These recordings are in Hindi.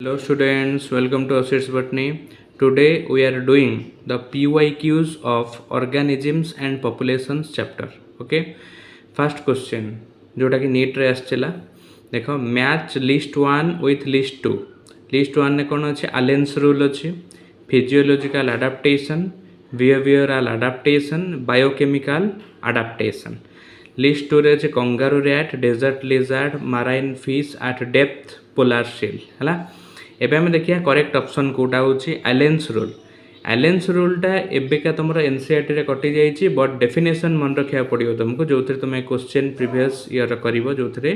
Hello students, welcome to ASIT'S Botany. Today we are doing the PYQs of Organisms and Populations chapter. Okay, first question जोटा कि NEET रे आसला देखो match list 1 with list 2. List 1 ने कौन अच्छे अलेन्स रूल अच्छी physiological adaptation behavioural adaptation biochemical adaptation. List 2 रे अच्छे kangaroo rat desert lizard marine fish at depth polar seal है. एबे हम देखिए करेक्ट ऑप्शन कोटा होची अलेन्स रूल. अलेन्स रूलटा एबेका तुमर एनसीईआरटी रे कटि जाइछि बट डेफिनेशन मन रखिया पड़ियो तुमको जोथरे तुम क्वेश्चन प्रीवियस ईयर करिवो जोथरे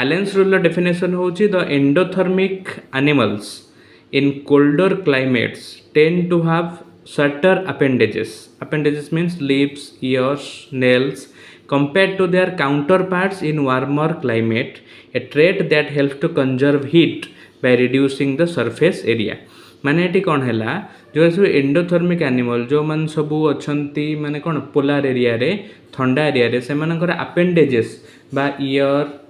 अलेन्स रूल डेफिनेशन होची the endothermic animals in colder climates tend to have shorter appendages means leaves ears nails compared to their counterparts in warmer climate, a trait that helps to conserve heat by reducing the surface area. माने एटी कौन है जो सब एंडोथर्मिक एनिमल जो मन सबू अच्छी माने कौन पोलार एरिया रे ठंडा एरिया रे से मानकर अपेंडेजेस बा ईयर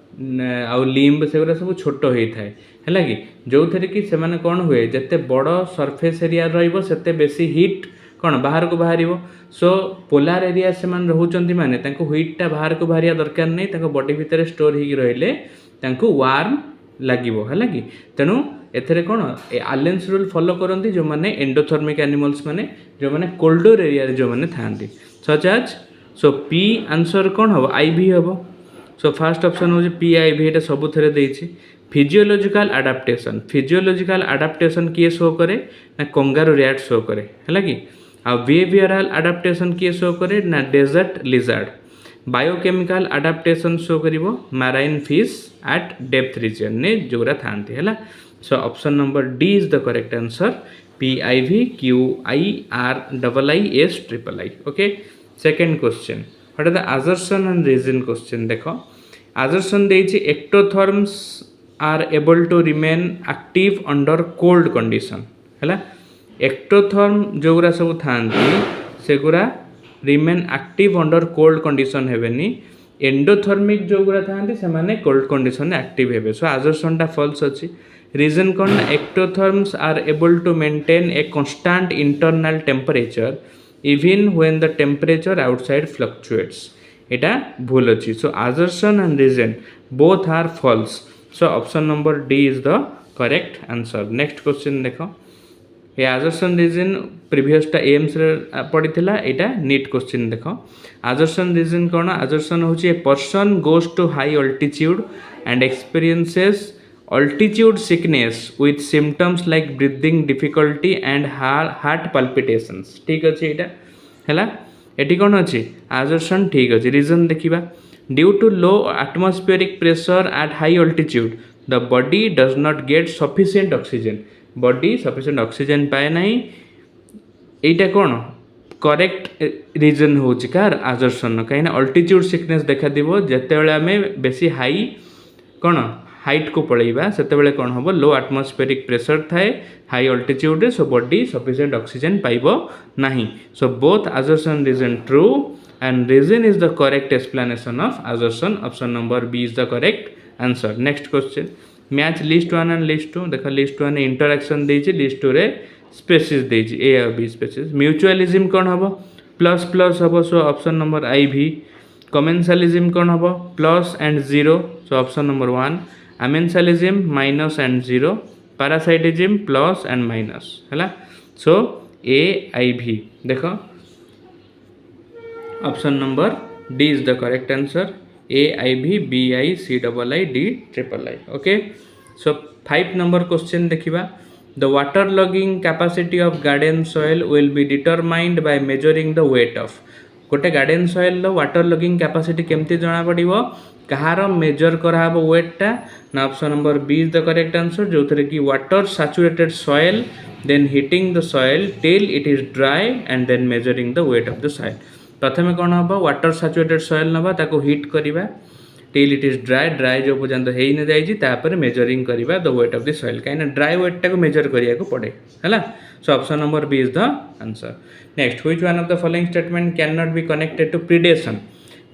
आउ लिम्ब से सब छोट होता है कि जो थे कि से माने कौन हुए जिते बड़ सरफेस एरिया रते बेसी हिट कौन बाहर को बाहर. सो पोलार एरिया से मान रोचंती माने तांको हीटा बाहर को बाहरिया दरकार नहीं तांको बॉडी भितर स्टोर होगी रहिले तांको वार्म लागिवो है कि तेणु एथरे कौन अलेन्स रूल फॉलो करती जो माने एंडोथर्मिक एनिमल्स माने जो माने कोल्डर एरिया रे जो माने थांती सच एज. सो पी आंसर कौन हम आईवी हम. सो फास्ट ऑप्शन हो पी आईवी एटा सब थरे देछि. फिजियोलॉजिकल अडाप्टेशन किए शो करे ना कंगारू रैट शो करे है कि आ बिहेवियरल अडाप्टेशन किए शो करे ना desert lizard. Biochemical adaptation show करिवो marine fish at depth region ने जोरा थांती है. So option number D is the correct answer PIV QIRIIS. Okay second question what are the assertion and reason question. देखो assertion देछि ectotherms are able to remain active under cold condition है. एक्टोथर्म जोगुरा सब थांती सेगुरा remain active under cold condition हेबेनी. Endothermic जोगुरा थांती से माने कोल्ड कंडीशन एक्टिव हेबे. सो assertion टा फॉल्स अछि. रीजन कौन ectotherms are able to maintain a constant internal temperature even when the temperature outside fluctuates. एटा भूल अछि. सो assertion and reason both are false. So option number D is the correct answer. Next question देखो ये assertion reason previous टा एम्स रे पड़ीथिला एटा NEET question देखो. assertion reason कौन assertion होची a person goes to high altitude and experiences altitude sickness with symptoms like breathing difficulty and heart palpitations. ठीक अछि एटा हैला. एटी कौन अछि assertion ठीक अछि. reason देखिबा due to low atmospheric pressure at high altitude the body does not get sufficient oxygen. body sufficient oxygen पाए नहीं. एटा कौन करेक्ट रीजन होची कार assertion कहीं altitude sickness देखा दिबो जते बेले हमें बेसी हाई कौन हाइट को पड़ेगा सेते बेले कौन हम लो एटमॉस्फेरिक प्रेशर थाए high altitude so body sufficient oxygen पाइबो नहीं. So both assertion reason true and reason is the correct explanation of assertion. Option number B is the correct answer. Next question match list 1 and list 2. देखा list 1 ने interaction देछि list 2 रे species देछि A और B species. mutualism कौन हबो प्लस प्लस हबो. So option number IV. commensalism कौन हबो plus and 0. So option number 1. amensalism minus and 0. parasitism plus and minus हैला. सो AIV देखो option number D is the correct answer AIV BICIID. Okay so 5 number question देखिबा the water logging capacity of garden soil will be determined by measuring the weight of. गोटे garden soil water logging capacity केमती जना पड़िबो कहार मेजर करा हबो वेटटा ना. Option number B is the correct answer जो थरे कि water saturated soil then heating the soil till it is dry and then measuring the weight of the soil. प्रथम कौन हम वाटर सैचुरेटेड सॉइल नबा ताको हीट करिबा टिल इट इज ड्राई जो पर्यंत हो न जाइछि तापर मेजरिंग करिबा the weight of the soil कहीं ड्राई वेट टाको मेजर करिया को पड़े हैला. So option number B is the answer. Next which one of the following statement can not be connected to predation.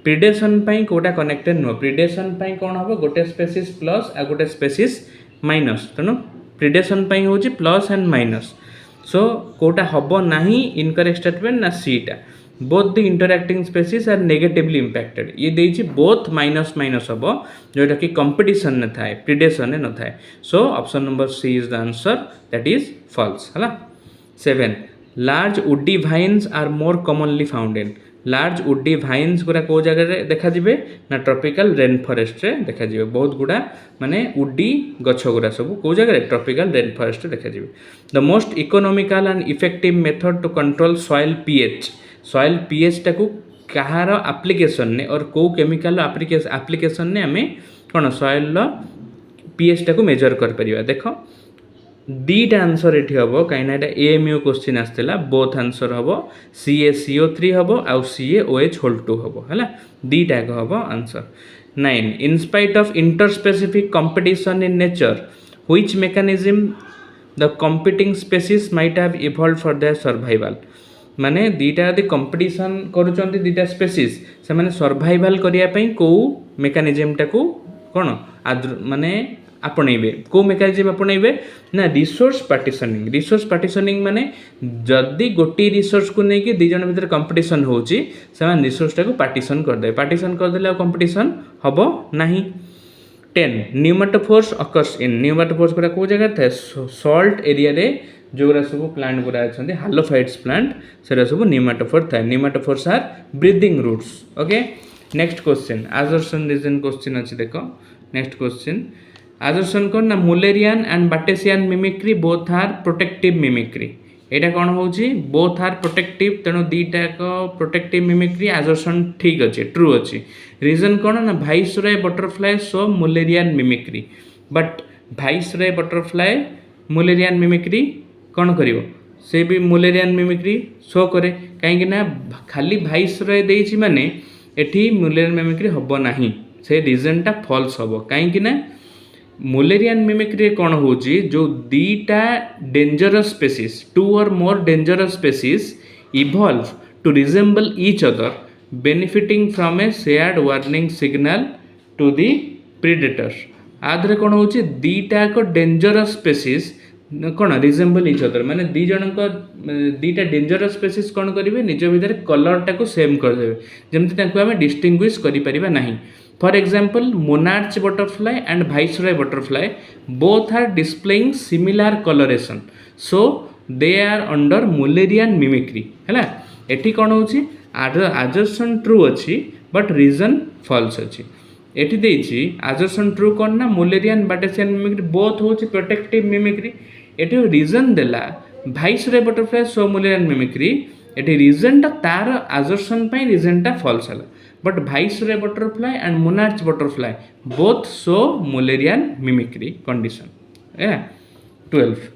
Predation पई कोटा कनेक्टेड नो. प्रिडेशन पई कोन हबो गोटे स्पीसीज प्लस आ गोटे स्पीसीज माइनस. तेणु प्रिडेशन पाई होची प्लस एंड माइनस सो कोटा हबो नाही इनकरेक्ट स्टेटमेंट ना सीटा both the interacting species are negatively impacted ये देछि बोथ माइनस माइनस हबो जोटा कि कंपटीशन ने थाए प्रिडेशन ने न थाए so option number C is the answer that is false हला 7 large woody vines are more commonly found in large woody vines गुरा को जगह देखा जिवे ना ट्रॉपिकल रेन फॉरेस्ट रे देखा जिवे बहुत गुड़ा माने वुडी गछ गुरा सब को जगह ट्रॉपिकल रेन फॉरेस्ट रे देखा जिवे the most economical and effective method to control soil pH टाकू कहार एप्लिकेशन ने और को केमिकल एप्लिकेशन ने आमे कोन सॉइल पीएच टाकू मेजर कर परिबा देखो दीटा आंसर ये हम कहीं एएमयू क्वेश्चन आसला बोथ आंसर हम CaCO3 हम आउ CaOH होल 2 हम है दीटा हम answer 9 in spite of interspecific competition in nature which mechanism the competing species might have evolve for their survival माने दीटा यदि कंपटीशन करुचंती दीटा स्पेसीज से माने सर्वाइवल करिया पई को मेकानिज्म टाकू कोन माने आपणेबे को मेकानिज्म आपणेबे ना रिसोर्स पार्टीशनिंग माने जदि गोटी रिसोर्स को लेकिन दी जन भीतर कंपटीशन होची से रिसोर्स टाको पार्टीशन कर देले कंपटीशन हबो नाही 10 न्यूमेटोफोर्स अकर्स इन न्यूमेटोफोर्स गुरा को जगह था सॉल्ट एरिया रे जोरा सब प्लांट गुरा अछंती हालोफाइट्स प्लांट सेरा सब न्यूमेटोफोर था pneumatophores are breathing roots okay next question assertion reason question अछि देखो नेक्स्ट क्वेश्चन assertion कौन ना Mullerian and Batesian mimicry both are protective mimicry एटा कौन होची बोथ आर प्रोटेक्टिव तेणु दीटा को प्रोटेक्टिव मिमिक्री assertion ठीक अच्छे ट्रू अच्छी रीजन कौन ना viceroy butterfly so Mullerian mimicry but viceroy butterfly Mullerian mimicry कौन करिवो से भी मुलेरियन मिमिक्री शो करे कहीं ना खाली वाइसरॉय देइछि माने एठी मुलेरियन मिमिक्री हबो नाही से रीजन टा फॉल्स हबो कहीं ना मुलेरियन मिमिक्री कौन होची जो दीटा dangerous species 2 or more dangerous species evolve to resemble each other benefiting from a shared warning signal to the predators आधरे कौन होची दीटा को डेंजरस स्पेसीज कौन रिजेंबल ईच अदर माने दी जन को दीटा डेंजरस स्पेसीज कौन करिवे निज भीतर कलर टाको सेम कर देबे जेमति ताको हमें डिस्टिंग्विश करि परिबा नाही For example, monarch butterfly and viceroy butterfly both are displaying similar coloration. So they are under Mullerian mimicry. है एठी कौन होची assertion true अच्छी but reason false अच्छी एठी देइछि assertion true कौन ना Mullerian Batesian mimicry both होची protective mimicry एठी reason देला viceroy butterfly so Mullerian mimicry एठी reason टा तार assertion पई reason टा false हला but viceroy butterfly and monarch butterfly both show Mullerian mimicry condition. Yeah. 12.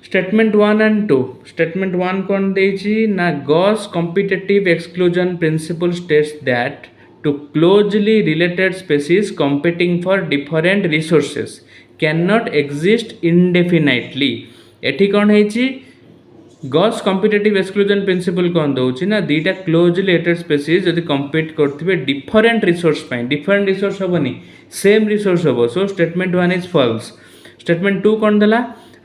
Statement 1 and 2. Statement 1 कौन देइछि ना Gauss competitive exclusion principle states that two closely related species competing for different resources cannot exist indefinitely. एठी कौन हेछि गॉस कॉम्पिटिटिव एक्सक्लूजन प्रिंसिपल कौन दउछि ना दीटा क्लोजली रिलेटेड स्पेसीज यदि कम्पीट करथिबे डिफरेंट रिसोर्स पाई डिफरेंट रिसोर्स हबनी सेम रिसोर्स हबो so statement 1 is false statement 2 कौन देला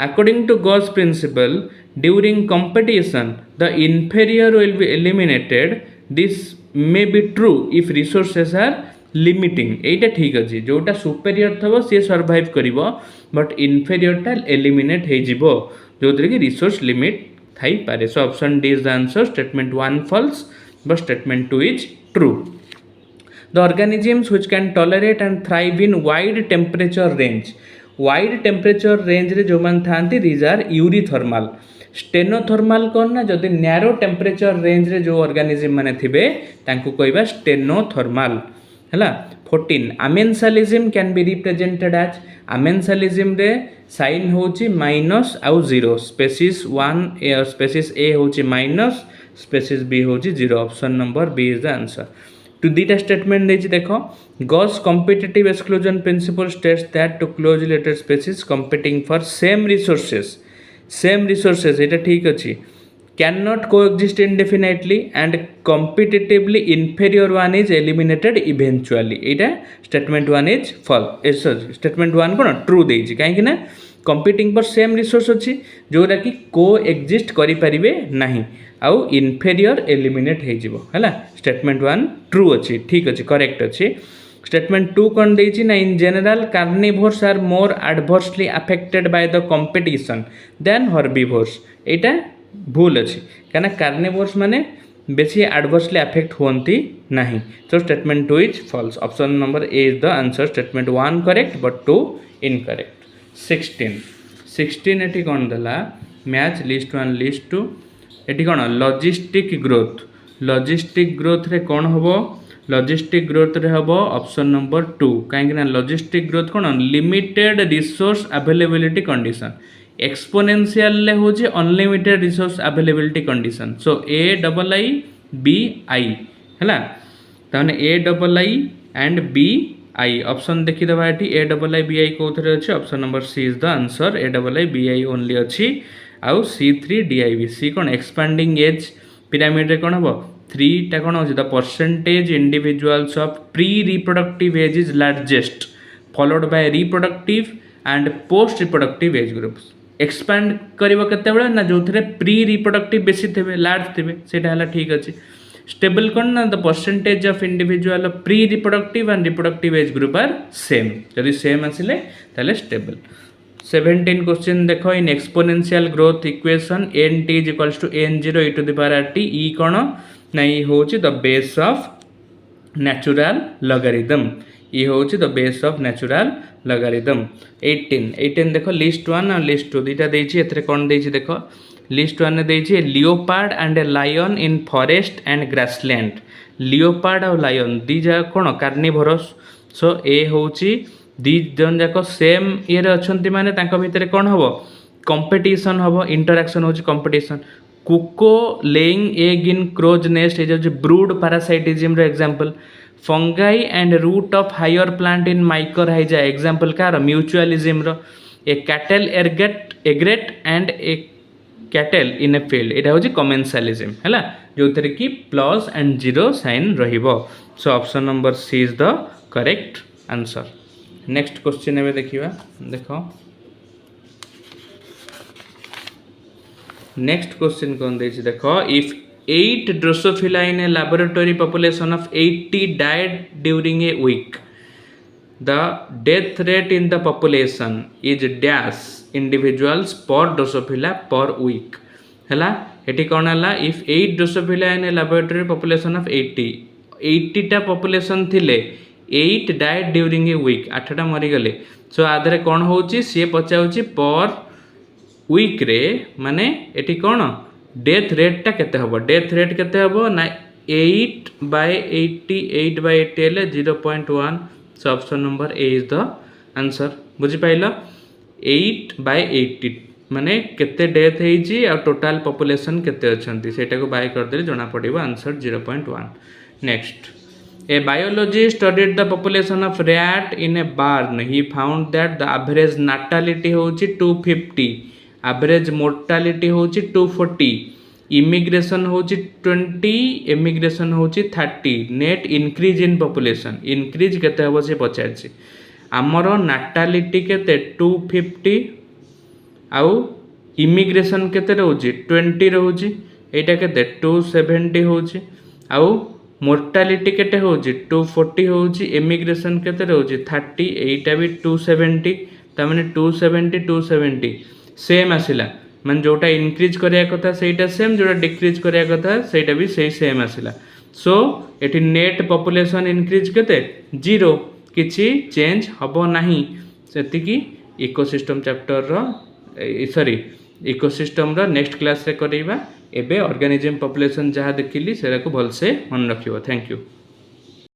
according to Gause principle during competition the inferior will be eliminated this may be true if resources are limiting एटा ठीक अछि जोटा सुपेरियर थबो से सर्वाइव करिवो बट इंफेरियर टा एलिमिनेट हे जिवो जोदरे कि रिसोर्स लिमिट थाई पारे so option D is the answer statement 1 false but statement 2 is true the organisms which can tolerate and thrive in wide temperature range रे जो मान थांती these are यूरिथर्मल स्टेनोथर्मल कोन ना जदि नैरो टेम्परेचर रेंज रे जो ऑर्गेनिज्म माने थिबे तांको कहबा स्टेनोथर्मल हला 14 अमेन्सालिज्म कैन बी रिप्रेजेंटेड एज अमेन्सालिज्म रे साइन होची माइनस आउ 0 स्पेसीज 1 स्पेसीज ए होची माइनस स्पेसीज बी होची 0 option number B is the answer two दीटा स्टेटमेंट देछि देखो Gause competitive exclusion principle states that two closely related species competing for same resources एटा ठीक अछि can not coexist indefinitely and competitively inferior one is eliminated eventually एटा statement 1 is false sorry statement 1 कोन ट्रू देछि काहे कि ना कंपीटिंग पर सेम रिसोर्स अच्छी जोरा कि को एक्जिस्ट करें ना आउ इनफेरियर एलिमिनेट है स्टेटमेंट 1 ट्रू अच्छी ठीक अच्छे करेक्ट अच्छी स्टेटमेंट 2 कौन देछि ना in general carnivores are more adversely affected by the competition than herbivores एटा भूल अच्छी कहीं कार्निवोर्स माने बेसी एडवर्सली अफेक्ट होती नहीं so statement 2 is false option number A is the answer statement 1 correct but 2 incorrect 16 एटी कौन देला मैच लिस्ट 1 लिस्ट 2 एटी कौन लॉजिस्टिक ग्रोथ रे कौन होबो लॉजिस्टिक ग्रोथ रे होबो ऑप्शन नंबर 2 कहीं लॉजिस्टिक ग्रोथ कौन limited resource availability condition exponential ले होची unlimited resource availability condition so A double I B I हैला ताने A double I and B I option देखि दबा एटी A double I B I कोथरे अछि option number C is the answer A double I B I only अछि आउ C3 DIV सी कोन एक्सपेंडिंग एज पिरामिड रे कोन हबो 3 टा कोन अछि the percentage individuals of pre reproductive age is largest followed by reproductive and post reproductive age groups expand करिवो केते बेला ना जो थरे प्री रिप्रोडक्टिव बेसी थेबे लार्ज थेबे सेटा हला ठीक अछि स्टेबल कोन ना the percentage of individual pre reproductive and reproductive age group are same यदि सेम आसिले ताले स्टेबल 17 क्वेश्चन देखो in exponential growth equation nt is equals to n0 e to the power rt E कोन नाही होची the base of natural logarithm ये होची the base of natural logarithm 18 देखो लिस्ट 1 और लिस्ट 2 दुटा देछि एथरे कोन देछि देखो लिस्ट 1 ने देछि leopard and a lion in forest and grassland leopard और लायन दी जा कोन कार्निवोरस सो ए होची दी जन जाको सेम ये रे अछंती माने तांको भितरे कोन हबो कंपटीशन हबो इंटरैक्शन होची competition cuckoo laying egg in crow's nest ए जो ब्रूड पैरासाइटिज्म रे example fungi and root of higher plant in mycorrhiza example कार म्यूचुअलिज्म रो a cattle egret and a cattle in a field एटा होची कमेंसालिज्म हैला जोथरे की प्लस एंड जीरो साइन रहिबो so option number C is the correct answer next question एबे देखिबा देखो नेक्स्ट क्वेश्चन कोन देछि देखो if 8 Drosophila in a laboratory population of 80 died during a week. The death rate in the population is dash individuals per Drosophila per week. हैला एटी कौन है if 8 Drosophila in a laboratory population of 80 टा population थिले 8 died during a week 8 टा मरी गले सो आधरे कौन होची सी पचाउची पर वीक रे माने एटी कौन डेथ रेट टा केते हबो डेथ रेट केते हबो ना 8 by 80 8 by 80 हेले 0.1 so option number A is the answer बुझी पाइलो 8 by 80 माने केते डेथ हेजी आ टोटल पॉपुलेशन केते अछंती सेटा को बाय कर देले जना पड़िबो answer 0.1 next a biologist studied the population of rat in a barn he found that the average natality होची 250 एवरेज मोर्टालिटी होची 240 इमिग्रेशन होची 20 इमिग्रेशन होची 30 net increase in population increase केते हबो से पचारछि हमरो नाटालिटी केते 250 आउ इमिग्रेशन केते रहउची 20 रहउची एटा केते 270 होची आउ मोर्टालिटी केते होची 240 होची इमिग्रेशन केते रहउची 30 एटा भी 270 त माने 270 सेम आसिला मान जोटा इंक्रीज करिया कथा सेटा सेम जोटा डिक्रीज करिया कथा सेटा भी सेम आसिला सो एटी नेट पॉपुलेशन इंक्रीज केते 0 किछि चेंज हबो नाही सेति की इकोसिस्टम चैप्टर रो सॉरी इकोसिस्टम रो नेक्स्ट क्लास रे करैबा एबे ऑर्गेनिज्म पॉपुलेशन जहा देखिली सेरा को भल से मन रखियो थैंक यू।